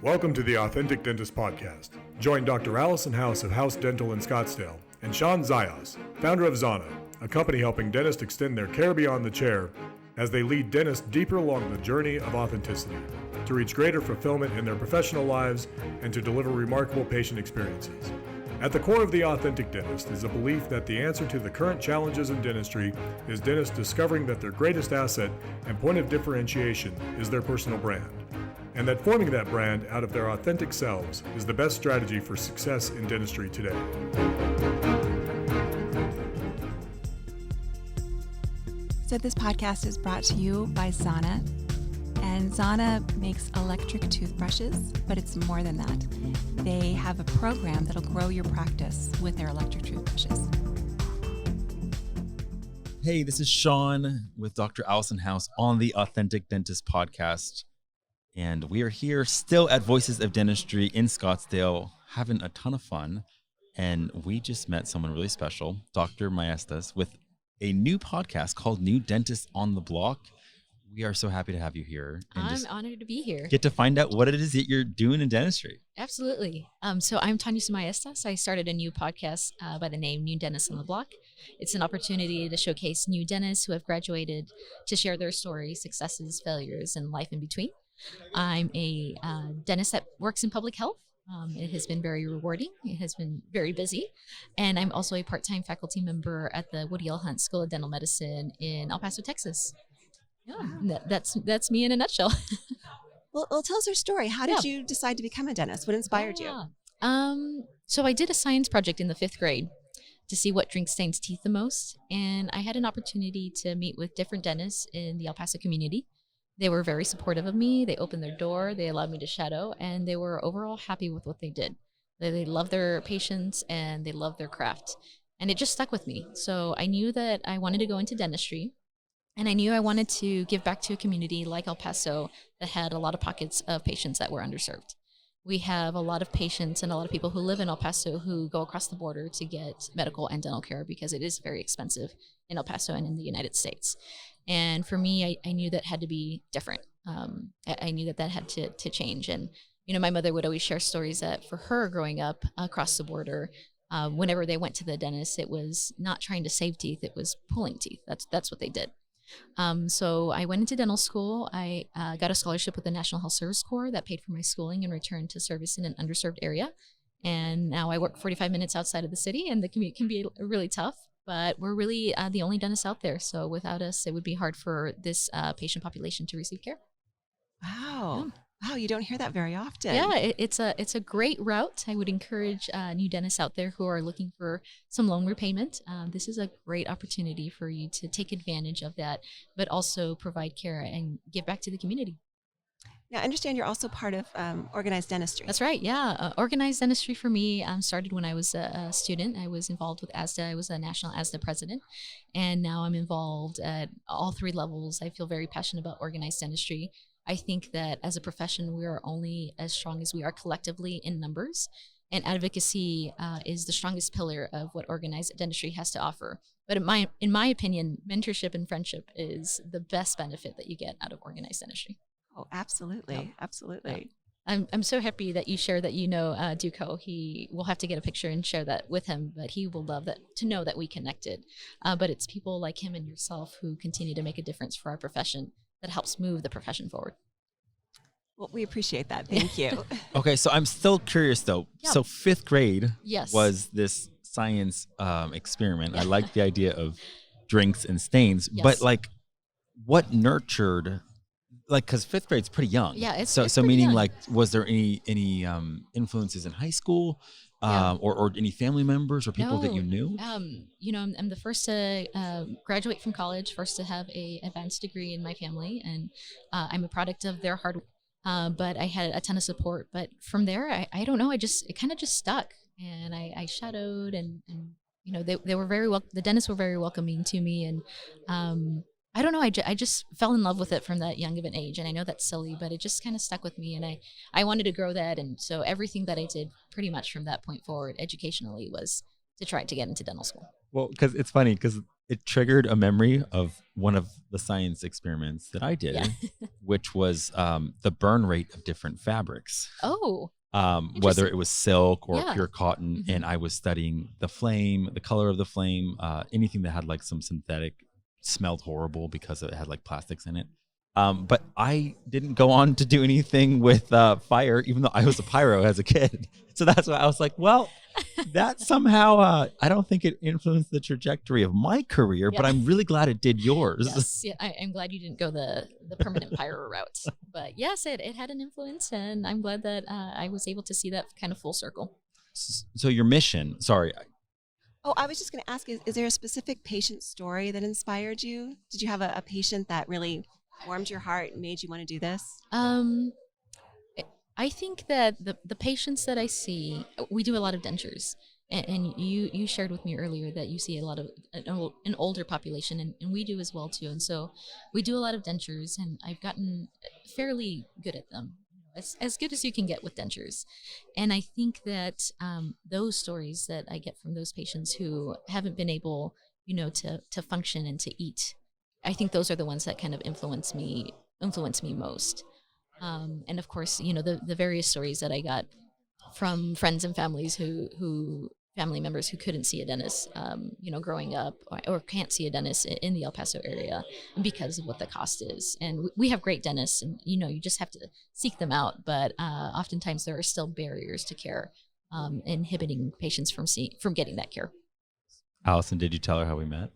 Welcome to the Authentic Dentist Podcast. Join Dr. Allison House of House Dental in Scottsdale and Sean Zayas, founder of Zana, a company helping dentists extend their care beyond the chair as they lead dentists deeper along the journey of authenticity to reach greater fulfillment in their professional lives and to deliver remarkable patient experiences. At the core of the Authentic Dentist is a belief that the answer to the current challenges in dentistry is dentists discovering that their greatest asset and point of differentiation is their personal brand, and that forming that brand out of their authentic selves is the best strategy for success in dentistry today. So this podcast is brought to you by Zana. And Zana makes electric toothbrushes, but it's more than that. They have a program that'll grow your practice with their electric toothbrushes. Hey, this is Sean with Dr. Allison House on the Authentic Dentist Podcast. And we are here still at Voices of Dentistry in Scottsdale, having a ton of fun. And we just met someone really special, Dr. Maestras, with a new podcast called New Dentists on the Block. We are so happy to have you here. And I'm honored to be here. Get to find out what it is that you're doing in dentistry. Absolutely. So I'm Dr Maestras. I started a new podcast by the name New Dentists on the Block. It's an opportunity to showcase new dentists who have graduated to share their stories, successes, failures, and life in between. I'm a dentist that works in public health. It has been very rewarding. It has been very busy. And I'm also a part-time faculty member at the Woodrow School of Dental Medicine in El Paso, Texas. Yeah, that's me in a nutshell. Well, tell us your story. How did you decide to become a dentist? What inspired you? So I did a science project in the 5th grade to see what drink stains teeth the most. And I had an opportunity to meet with different dentists in the El Paso community. They were very supportive of me. They opened their door. They allowed me to shadow, and they were overall happy with what they did. They loved their patients, and they loved their craft. And it just stuck with me. So I knew that I wanted to go into dentistry. And I knew I wanted to give back to a community like El Paso that had a lot of pockets of patients that were underserved. We have a lot of patients and a lot of people who live in El Paso who go across the border to get medical and dental care because it is very expensive in El Paso and in the United States. And for me, I knew that had to be different. I knew that had to change. And, my mother would always share stories that for her growing up across the border, whenever they went to the dentist, it was not trying to save teeth, it was pulling teeth. That's what they did. So I went into dental school. I got a scholarship with the National Health Service Corps that paid for my schooling and returned to service in an underserved area. And now I work 45 minutes outside of the city, and the commute can be really tough, but we're really the only dentists out there. So without us, it would be hard for this patient population to receive care. Wow. Yeah. Wow, you don't hear that very often. Yeah, it's a great route. I would encourage new dentists out there who are looking for some loan repayment. This is a great opportunity for you to take advantage of that, but also provide care and give back to the community. Now, I understand you're also part of organized dentistry. That's right, yeah. Organized dentistry for me started when I was a student. I was involved with ASDA. I was a national ASDA president, and now I'm involved at all 3 levels. I feel very passionate about organized dentistry. I think that as a profession, we are only as strong as we are collectively in numbers, and advocacy is the strongest pillar of what organized dentistry has to offer. But in my opinion, mentorship and friendship is the best benefit that you get out of organized dentistry. Oh, absolutely. Yeah. Absolutely. Yeah. I'm so happy that you share that Duco. He will have to get a picture and share that with him, but he will love that to know that we connected. But it's people like him and yourself who continue to make a difference for our profession that helps move the profession forward. Well, we appreciate that. Thank you. Okay, so I'm still curious though. Yeah. So 5th grade was this science experiment. I like the idea of drinks and stains, but what nurtured, because 5th grade's pretty young. Yeah, it's so pretty meaning young. Was there any influences in high school? Or any family members or people that you knew? I'm the first to graduate from college, first to have a advanced degree in my family, and I'm a product of their hard work. But I had a ton of support. But from there, I don't know, it kind of just stuck, and I shadowed, and they were the dentists were very welcoming to me, and I don't know, I just fell in love with it from that young of an age, and I know that's silly, but it just kind of stuck with me, and I wanted to grow that, and so everything that I did pretty much from that point forward educationally was to try to get into dental school. Well, because it's funny, because it triggered a memory of one of the science experiments that I did, Yeah. which was the burn rate of different fabrics. Oh, Whether interesting. it was silk or Yeah. pure cotton. Mhm. And I was studying the flame, the color of the flame, anything that had like some synthetic smelled horrible because it had like plastics in it. But I didn't go on to do anything with fire, even though I was a pyro as a kid. So that's why I was like, well, that somehow, I don't think it influenced the trajectory of my career, but Yeah. I'm really glad it did yours. Yes, yeah, I'm glad you didn't go the permanent pyro route. But yes, it had an influence, and I'm glad that I was able to see that kind of full circle. So your mission, sorry, Oh, I was just going to ask, is there a specific patient story that inspired you? Did you have a patient that really warmed your heart and made you want to do this? I think that the patients that I see, we do a lot of dentures, and you shared with me earlier that you see a lot of an older population, and we do as well too. And so we do a lot of dentures, and I've gotten fairly good at them, as good as you can get with dentures. And I think that those stories that I get from those patients who haven't been able, to function and to eat, I think those are the ones that kind of influence me most. And of course, the various stories that I got from friends and families who family members who couldn't see a dentist, growing up, or can't see a dentist in the El Paso area because of what the cost is. And we have great dentists, and you just have to seek them out. But oftentimes there are still barriers to care, inhibiting patients from getting that care. Allison, did you tell her how we met?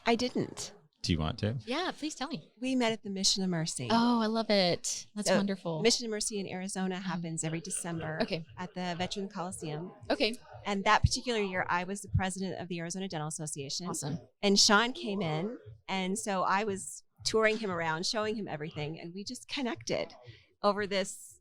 I didn't. Do you want to? Yeah, please tell me. We met at the Mission of Mercy. Oh, I love it. That's So, wonderful. Mission of Mercy in Arizona happens every December Okay. at the Veteran Coliseum. Okay. And that particular year, I was the president of the Arizona Dental Association. Awesome. And Sean came in. And so I was touring him around, showing him everything. And we just connected over this,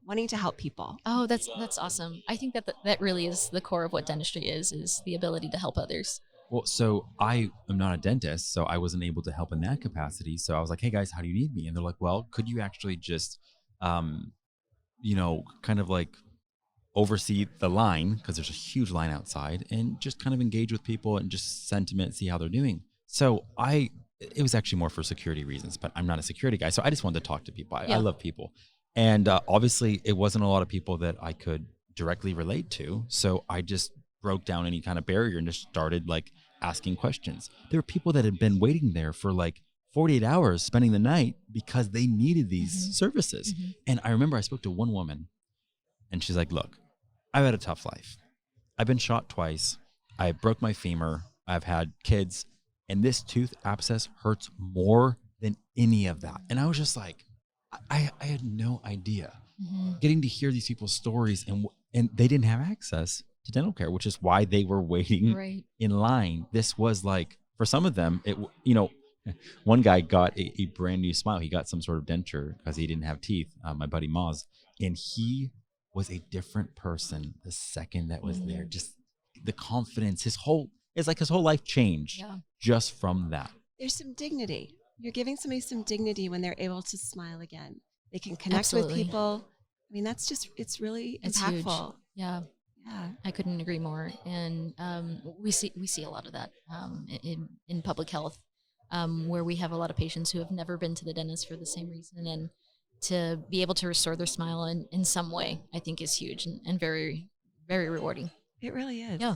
wanting to help people. Oh, that's awesome. I think that really is the core of what dentistry is the ability to help others. Well, so I am not a dentist, so I wasn't able to help in that capacity. So I was like, hey guys, how do you need me? And they're like, well, could you actually just, kind of like oversee the line, because there's a huge line outside, and just kind of engage with people and just sentiment, see how they're doing. So it was actually more for security reasons, but I'm not a security guy. So I just wanted to talk to people. I love people. And obviously it wasn't a lot of people that I could directly relate to. So I just broke down any kind of barrier and just started like asking questions. There were people that had been waiting there for like 48 hours, spending the night because they needed these services. Mm-hmm. And I remember I spoke to one woman and she's like, look, I've had a tough life. I've been shot twice. I broke my femur. I've had kids, and this tooth abscess hurts more than any of that. And I was just like, I had no idea. Mm-hmm. Getting to hear these people's stories, and they didn't have access to dental care, which is why they were waiting Right. in line. This was like, for some of them, one guy got a brand new smile. He got some sort of denture because he didn't have teeth, my buddy Moz, and he was a different person the second that was there. Just the confidence, his whole life changed just from that. There's some dignity. You're giving somebody some dignity when they're able to smile again. They can connect Absolutely. with people. I mean, it's really It's impactful. huge. Yeah. Yeah. I couldn't agree more. And we see a lot of that in public health, where we have a lot of patients who have never been to the dentist for the same reason, and to be able to restore their smile in some way, I think is huge and very, very rewarding. It really is. Yeah.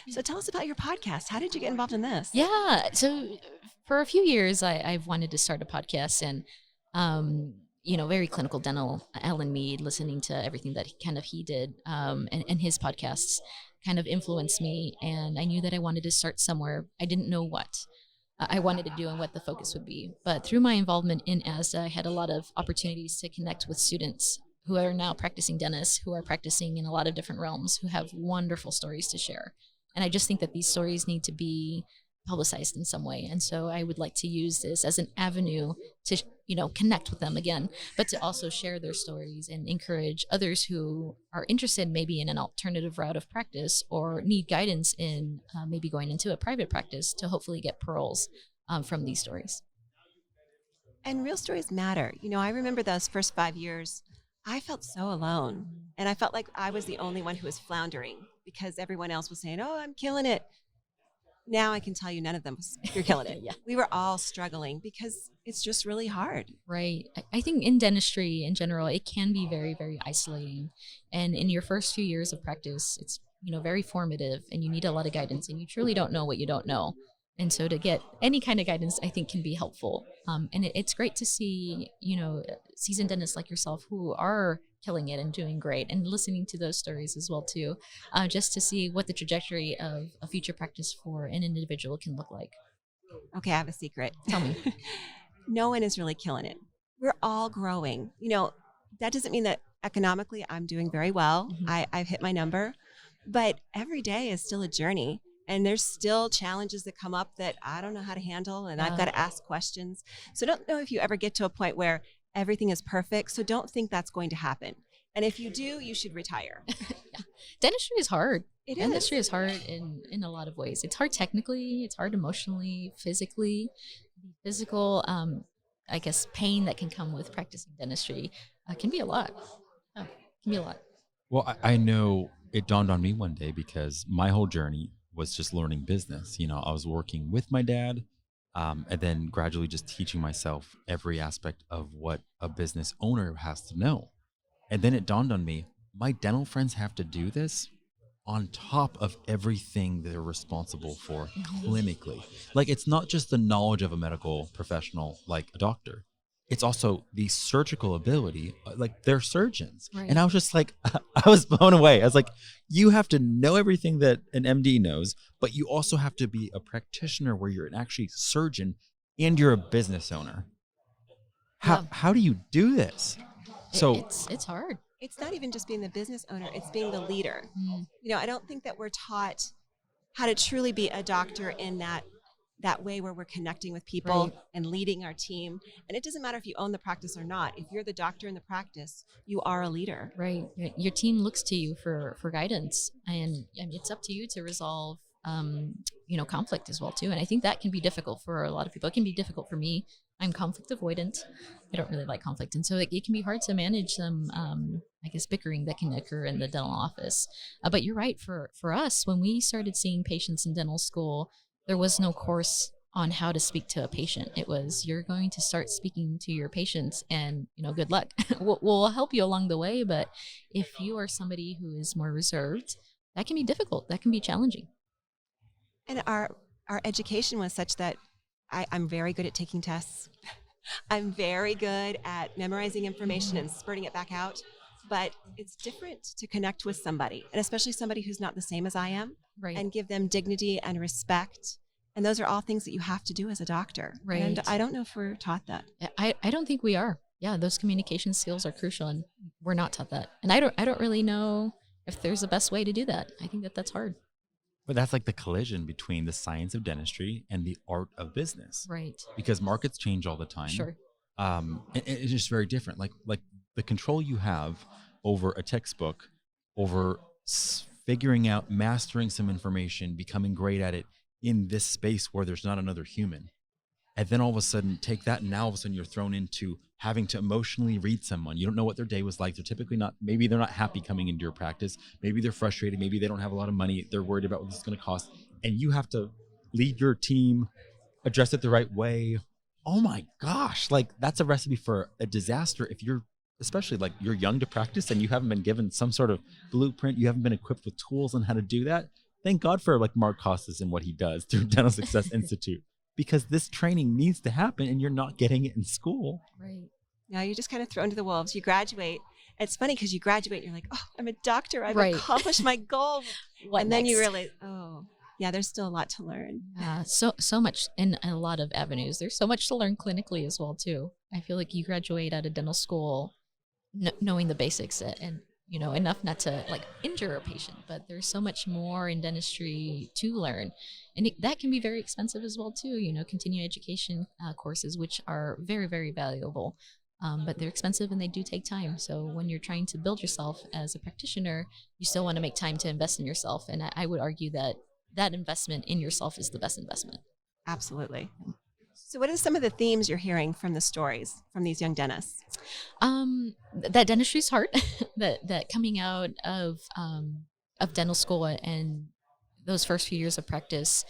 So tell us about your podcast. How did you get involved in this? Yeah. So for a few years, I've wanted to start a podcast, and very clinical dental, Alan Mead, listening to everything that he did, and his podcasts kind of influenced me. And I knew that I wanted to start somewhere. I didn't know what I wanted to do and what the focus would be. But through my involvement in ASDA, I had a lot of opportunities to connect with students who are now practicing dentists, who are practicing in a lot of different realms, who have wonderful stories to share. And I just think that these stories need to be publicized in some way. And so I would like to use this as an avenue to, connect with them again, but to also share their stories and encourage others who are interested maybe in an alternative route of practice, or need guidance in maybe going into a private practice, to hopefully get pearls from these stories. And real stories matter. I remember those first 5 years, I felt so alone. And I felt like I was the only one who was floundering because everyone else was saying, oh, I'm killing it. now I can tell you none of them you're killing it. Yeah. We were all struggling because it's just really hard. Right. I think in dentistry in general, it can be very, very isolating. And in your first few years of practice, it's, very formative, and you need a lot of guidance, and you truly don't know what you don't know. And so to get any kind of guidance, I think, can be helpful. And it's great to see, seasoned dentists like yourself who are killing it and doing great, and listening to those stories as well too, just to see what the trajectory of a future practice for an individual can look like. Okay, I have a secret. Tell me. No one is really killing it. We're all growing. That doesn't mean that economically I'm doing very well. Mhm. I've hit my number, but every day is still a journey. And there's still challenges that come up that I don't know how to handle, and I've got to ask questions. So I don't know if you ever get to a point where everything is perfect. So don't think that's going to happen. And if you do, you should retire. Yeah. Dentistry is hard. It Dentistry is. is hard in a lot of ways. It's hard technically, it's hard emotionally, physically. The physical, I guess, pain that can come with practicing dentistry can be a lot. Yeah, can be a lot. Well, I know it dawned on me one day because my whole journey was just learning business. I was working with my dad, and then gradually just teaching myself every aspect of what a business owner has to know. And then it dawned on me, my dental friends have to do this on top of everything they're responsible for clinically. Like, it's not just the knowledge of a medical professional like a doctor. It's also the surgical ability, like they're surgeons. Right. And I was just like, I was blown away. I was like, you have to know everything that an MD knows, but you also have to be a practitioner where you're an actually surgeon and you're a business owner. How do you do this? So it's hard. It's not even just being the business owner, it's being the leader. I don't think that we're taught how to truly be a doctor in that way where we're connecting with people Right. and leading our team. And it doesn't matter if you own the practice or not. If you're the doctor in the practice, you are a leader. Right. Your team looks to you for guidance, and it's up to you to resolve, conflict as well too. And I think that can be difficult for a lot of people. It can be difficult for me. I'm conflict avoidant. I don't really like conflict. And so it can be hard to manage some, bickering that can occur in the dental office. But you're right. For us, when we started seeing patients in dental school, there was no course on how to speak to a patient. It was, you're going to start speaking to your patients, and good luck. We'll help you along the way, but if you are somebody who is more reserved, that can be difficult. That can be challenging. And our education was such that I'm very good at taking tests. I'm very good at memorizing information and spurting it back out. But it's different to connect with somebody, and especially somebody who's not the same as I am, Right. and give them dignity and respect. And those are all things that you have to do as a doctor. Right. And I don't know if we're taught that. I don't think we are. Yeah, those communication skills are crucial, and we're not taught that. And I don't really know if there's a best way to do that. I think that's hard. but that's like the collision between the science of dentistry and the art of business. Right. Because markets change all the time. Sure. And it's just very different. Like the control you have over a textbook, over figuring out, mastering some information, becoming great at it in this space where there's not another human. And then all of a sudden take that, and now all of a sudden you're thrown into having to emotionally read someone. You don't know what their day was like. They're typically not, maybe they're not happy coming into your practice. Maybe they're frustrated. Maybe they don't have a lot of money. They're worried about what this is going to cost. And you have to lead your team, address it the right way. Oh my gosh. Like, that's a recipe for a disaster if you're, especially like you're young to practice and you haven't been given some sort of blueprint. You haven't been equipped with tools on how to do that. Thank God for like Mark Costas and what he does through Dental Success Institute. Because this training needs to happen and you're not getting it in school. Right. Now you're just kind of thrown to the wolves. You graduate. It's funny because you graduate and you're like, oh, I'm a doctor. I've Right. accomplished my goal. What And then you next? realize, oh, yeah, there's still a lot to learn. So much in a lot of avenues. There's so much to learn clinically as well too. I feel like you graduate out of dental school knowing the basics and you know enough not to like injure a patient, but there's so much more in dentistry to learn, and that can be very expensive as well too. You know, continuing education courses, which are very, very valuable. But they're expensive and they do take time. So when you're trying to build yourself as a practitioner, you still want to make time to invest in yourself. And I would argue that investment in yourself is the best investment. Absolutely. So what are some of the themes you're hearing from the stories from these young dentists? That dentistry is hard. that coming out of dental school and those first few years of practice,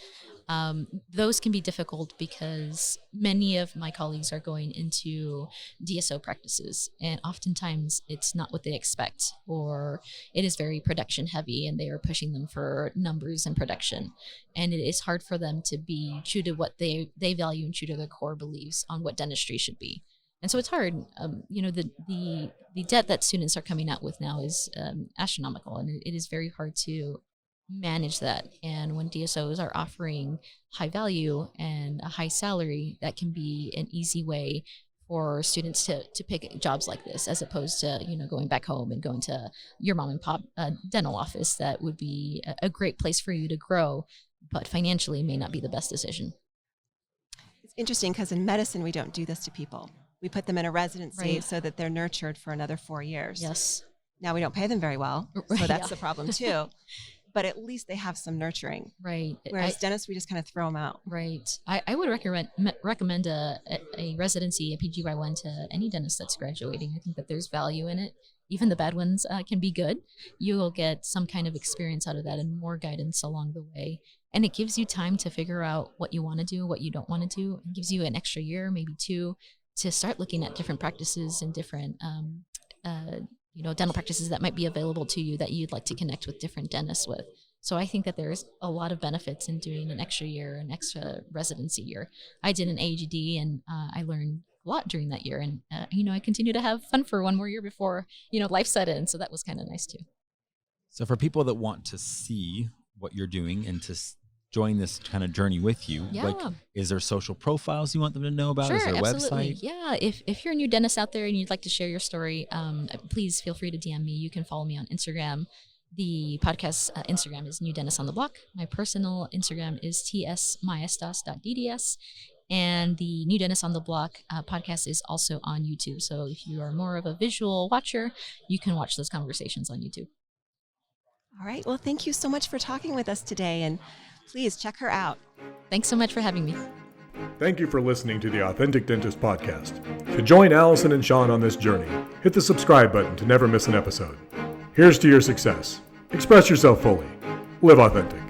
Those can be difficult because many of my colleagues are going into DSO practices, and oftentimes it's not what they expect, or it is very production heavy and they are pushing them for numbers and production. And it is hard for them to be true to what they value and true to their core beliefs on what dentistry should be. And so it's hard. The debt that students are coming out with now is astronomical, and it is very hard to manage that. And when DSOs are offering high value and a high salary, that can be an easy way for students to pick jobs like this, as opposed to going back home and going to your mom and pop dental office. That would be a great place for you to grow, but financially may not be the best decision. It's interesting because in medicine, we don't do this to people. We put them in a residency Right. so that they're nurtured for another 4 years. Yes. Now we don't pay them very well, so Right, that's yeah. the problem too. But at least they have some nurturing. Right. Whereas dentists, we just kind of throw them out. Right. I would recommend a residency, a PGY1 to any dentist that's graduating. I think that there's value in it. Even the bad ones can be good. You will get some kind of experience out of that and more guidance along the way. And it gives you time to figure out what you want to do, what you don't want to do. It gives you an extra year, maybe 2, to start looking at different practices and different dental practices that might be available to you that you'd like to connect with different dentists with. So I think that there's a lot of benefits in doing an extra year, an extra residency year. I did an AHD and I learned a lot during that year. And, I continue to have fun for one more year before, life set in. So that was kind of nice too. So for people that want to see what you're doing and to join this kind of journey with you, Yeah. is there social profiles you want them to know about? Sure, Is there a absolutely. website? Yeah, if you're a new dentist out there and you'd like to share your story, please feel free to DM me. You can follow me on Instagram. The podcast Instagram is New Dentist on the Block. My personal Instagram is tsmaestras.dds. And the New Dentist on the Block podcast is also on YouTube. So if you are more of a visual watcher, you can watch those conversations on YouTube. All right. Well, thank you so much for talking with us today. And please check her out. Thanks so much for having me. Thank you for listening to the Authentic Dentist Podcast. To join Allison and Sean on this journey, hit the subscribe button to never miss an episode. Here's to your success. Express yourself fully. Live authentic.